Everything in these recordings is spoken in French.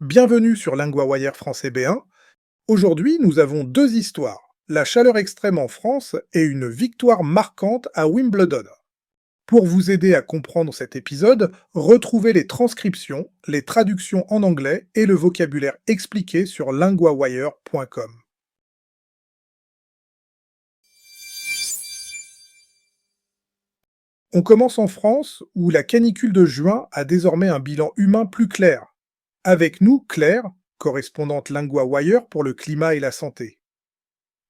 Bienvenue sur LinguaWire français B1. Aujourd'hui, nous avons deux histoires, la chaleur extrême en France et une victoire marquante à Wimbledon. Pour vous aider à comprendre cet épisode, retrouvez les transcriptions, les traductions en anglais et le vocabulaire expliqué sur linguawire.com. On commence en France, où la canicule de juin a désormais un bilan humain plus clair. Avec nous, Claire, correspondante LinguaWire pour le climat et la santé.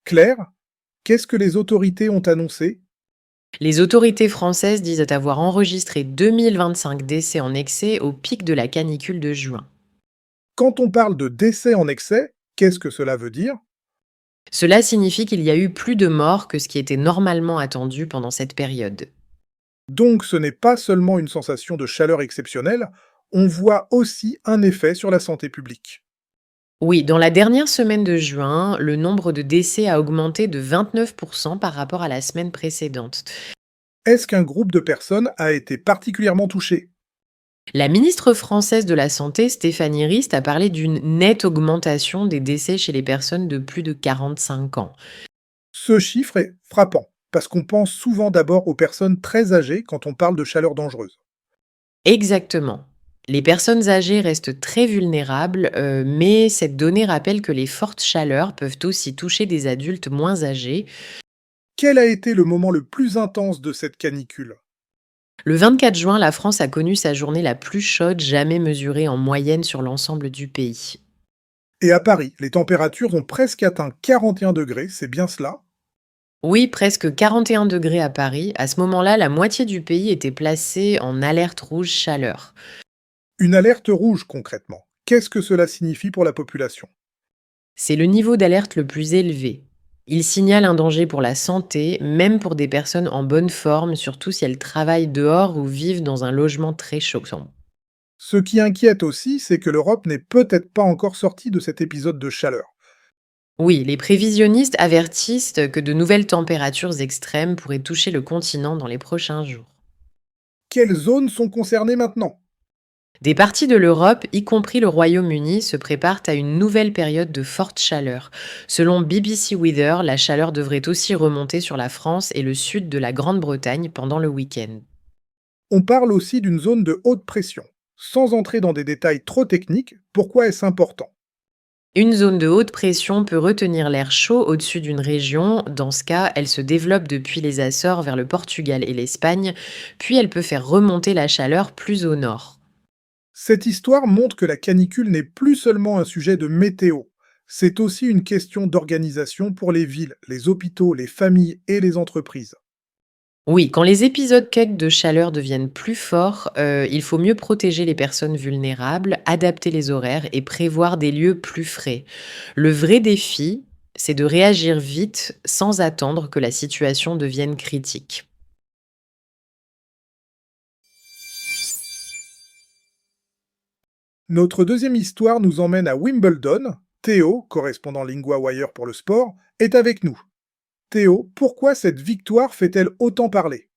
Claire, qu'est-ce que les autorités ont annoncé? Les autorités françaises disent avoir enregistré 2025 décès en excès au pic de la canicule de juin. Quand on parle de décès en excès, qu'est-ce que cela veut dire? Cela signifie qu'il y a eu plus de morts que ce qui était normalement attendu pendant cette période. Donc ce n'est pas seulement une sensation de chaleur exceptionnelle, on voit aussi un effet sur la santé publique. Oui, dans la dernière semaine de juin, le nombre de décès a augmenté de 29% par rapport à la semaine précédente. Est-ce qu'un groupe de personnes a été particulièrement touché? La ministre française de la Santé, Stéphanie Rist, a parlé d'une nette augmentation des décès chez les personnes de plus de 45 ans. Ce chiffre est frappant, parce qu'on pense souvent d'abord aux personnes très âgées quand on parle de chaleur dangereuse. Exactement. Les personnes âgées restent très vulnérables, mais cette donnée rappelle que les fortes chaleurs peuvent aussi toucher des adultes moins âgés. Quel a été le moment le plus intense de cette canicule? Le 24 juin, la France a connu sa journée la plus chaude jamais mesurée en moyenne sur l'ensemble du pays. Et à Paris, les températures ont presque atteint 41 degrés, c'est bien cela? Oui, presque 41 degrés à Paris. À ce moment-là, la moitié du pays était placée en alerte rouge chaleur. Une alerte rouge concrètement. Qu'est-ce que cela signifie pour la population? C'est le niveau d'alerte le plus élevé. Il signale un danger pour la santé, même pour des personnes en bonne forme, surtout si elles travaillent dehors ou vivent dans un logement très chauffant. Ce qui inquiète aussi, c'est que l'Europe n'est peut-être pas encore sortie de cet épisode de chaleur. Oui, les prévisionnistes avertissent que de nouvelles températures extrêmes pourraient toucher le continent dans les prochains jours. Quelles zones sont concernées maintenant? Des parties de l'Europe, y compris le Royaume-Uni, se préparent à une nouvelle période de forte chaleur. Selon BBC Weather, la chaleur devrait aussi remonter sur la France et le sud de la Grande-Bretagne pendant le week-end. On parle aussi d'une zone de haute pression. Sans entrer dans des détails trop techniques, pourquoi est-ce important? Une zone de haute pression peut retenir l'air chaud au-dessus d'une région. Dans ce cas, elle se développe depuis les Açores vers le Portugal et l'Espagne, puis elle peut faire remonter la chaleur plus au nord. Cette histoire montre que la canicule n'est plus seulement un sujet de météo, c'est aussi une question d'organisation pour les villes, les hôpitaux, les familles et les entreprises. Oui, quand les épisodes de chaleur deviennent plus forts, il faut mieux protéger les personnes vulnérables, adapter les horaires et prévoir des lieux plus frais. Le vrai défi, c'est de réagir vite sans attendre que la situation devienne critique. Notre deuxième histoire nous emmène à Wimbledon. Théo, correspondant LinguaWire pour le sport, est avec nous. Théo, pourquoi cette victoire fait-elle autant parler?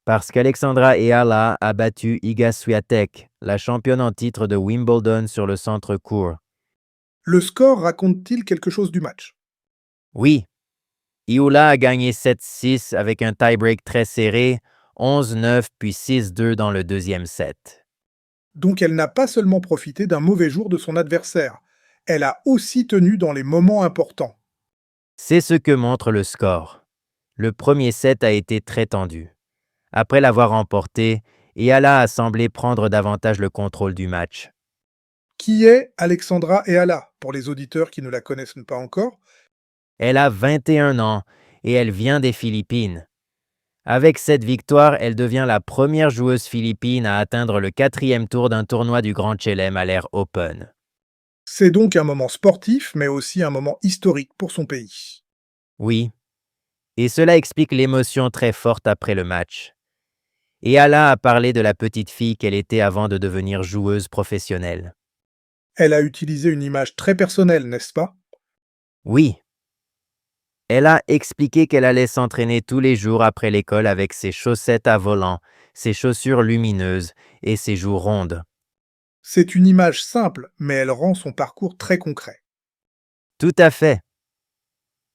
Parce qu'Alexandra Eala a battu Iga Swiatek, la championne en titre de Wimbledon sur le centre court. Le score raconte-t-il quelque chose du match? Oui, Iula a gagné 7-6 avec un tie-break très serré, 11-9 puis 6-2 dans le deuxième set. Donc elle n'a pas seulement profité d'un mauvais jour de son adversaire, elle a aussi tenu dans les moments importants. C'est ce que montre le score. Le premier set a été très tendu. Après l'avoir remporté, Eala a semblé prendre davantage le contrôle du match. Qui est Alexandra Eala, pour les auditeurs qui ne la connaissent pas encore? Elle a 21 ans et elle vient des Philippines. Avec cette victoire, elle devient la première joueuse philippine à atteindre le 4e tour d'un tournoi du Grand Chelem à l'ère Open. C'est donc un moment sportif, mais aussi un moment historique pour son pays. Oui, et cela explique l'émotion très forte après le match. Et Ala a parlé de la petite fille qu'elle était avant de devenir joueuse professionnelle. Elle a utilisé une image très personnelle, n'est-ce pas? Oui, Elle a expliqué qu'elle allait s'entraîner tous les jours après l'école avec ses chaussettes à volant, ses chaussures lumineuses et ses joues rondes. C'est une image simple, mais elle rend son parcours très concret. Tout à fait.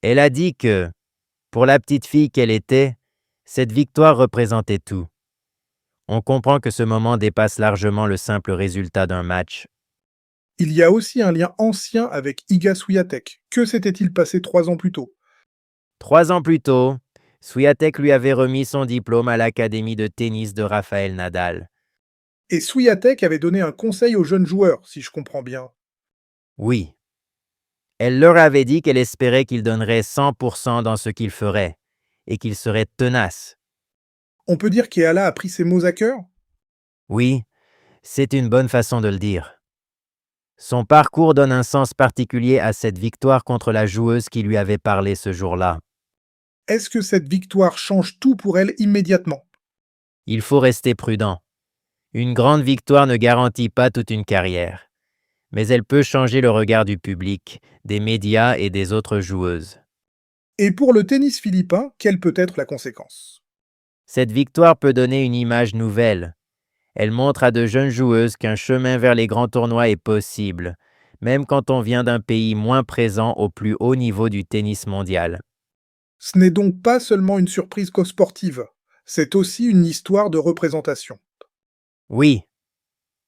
Elle a dit que, pour la petite fille qu'elle était, cette victoire représentait tout. On comprend que ce moment dépasse largement le simple résultat d'un match. Il y a aussi un lien ancien avec Iga Swiatek. Que s'était-il passé 3 ans plus tôt? 3 ans plus tôt, Swiatek lui avait remis son diplôme à l'Académie de tennis de Rafael Nadal. Et Swiatek avait donné un conseil aux jeunes joueurs, si je comprends bien. Oui, elle leur avait dit qu'elle espérait qu'il donnerait 100% dans ce qu'il ferait et qu'il serait tenace. On peut dire qu'Eala a pris ses mots à cœur? Oui, c'est une bonne façon de le dire. Son parcours donne un sens particulier à cette victoire contre la joueuse qui lui avait parlé ce jour-là. Est-ce que cette victoire change tout pour elle immédiatement? Il faut rester prudent. Une grande victoire ne garantit pas toute une carrière, mais elle peut changer le regard du public, des médias et des autres joueuses. Et pour le tennis philippin, quelle peut être la conséquence? Cette victoire peut donner une image nouvelle. Elle montre à de jeunes joueuses qu'un chemin vers les grands tournois est possible, même quand on vient d'un pays moins présent au plus haut niveau du tennis mondial. Ce n'est donc pas seulement une surprise sportive, c'est aussi une histoire de représentation. Oui,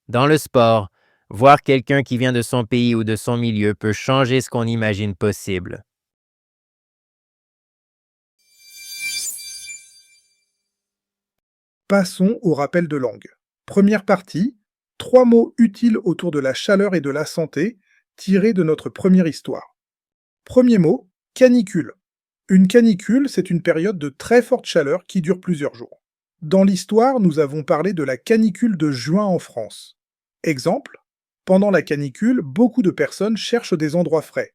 dans le sport, voir quelqu'un qui vient de son pays ou de son milieu peut changer ce qu'on imagine possible. Passons au rappel de langue. Première partie, 3 mots utiles autour de la chaleur et de la santé, tirés de notre première histoire. Premier mot, canicule. Une canicule, c'est une période de très forte chaleur qui dure plusieurs jours. Dans l'histoire, nous avons parlé de la canicule de juin en France. Exemple, pendant la canicule, beaucoup de personnes cherchent des endroits frais.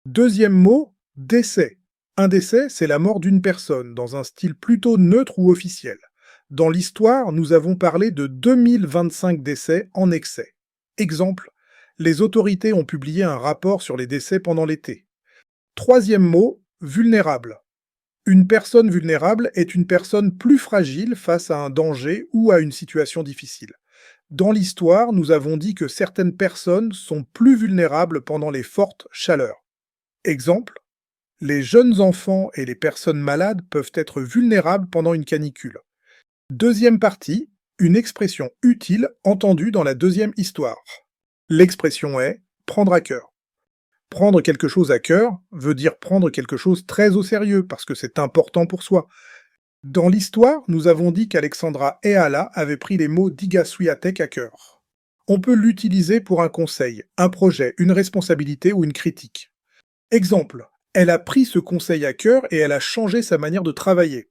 Deuxième mot, décès. Un décès, c'est la mort d'une personne, dans un style plutôt neutre ou officiel. Dans l'histoire, nous avons parlé de 2025 décès en excès. Exemple, les autorités ont publié un rapport sur les décès pendant l'été. Troisième mot, vulnérable. Une personne vulnérable est une personne plus fragile face à un danger ou à une situation difficile. Dans l'histoire, nous avons dit que certaines personnes sont plus vulnérables pendant les fortes chaleurs. Exemple, les jeunes enfants et les personnes malades peuvent être vulnérables pendant une canicule. Deuxième partie, une expression utile entendue dans la deuxième histoire. L'expression est « prendre à cœur ». Prendre quelque chose à cœur veut dire prendre quelque chose très au sérieux parce que c'est important pour soi. Dans l'histoire, nous avons dit qu'Alexandra Eala avait pris les mots d'Iga Swiatek à cœur. On peut l'utiliser pour un conseil, un projet, une responsabilité ou une critique. Exemple, elle a pris ce conseil à cœur et elle a changé sa manière de travailler.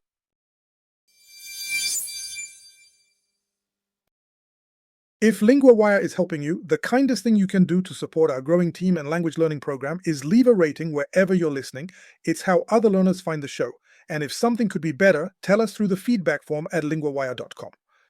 If LinguaWire is helping you, the kindest thing you can do to support our growing team and language learning program is leave a rating wherever you're listening. It's how other learners find the show. And if something could be better, tell us through the feedback form at linguawire.com.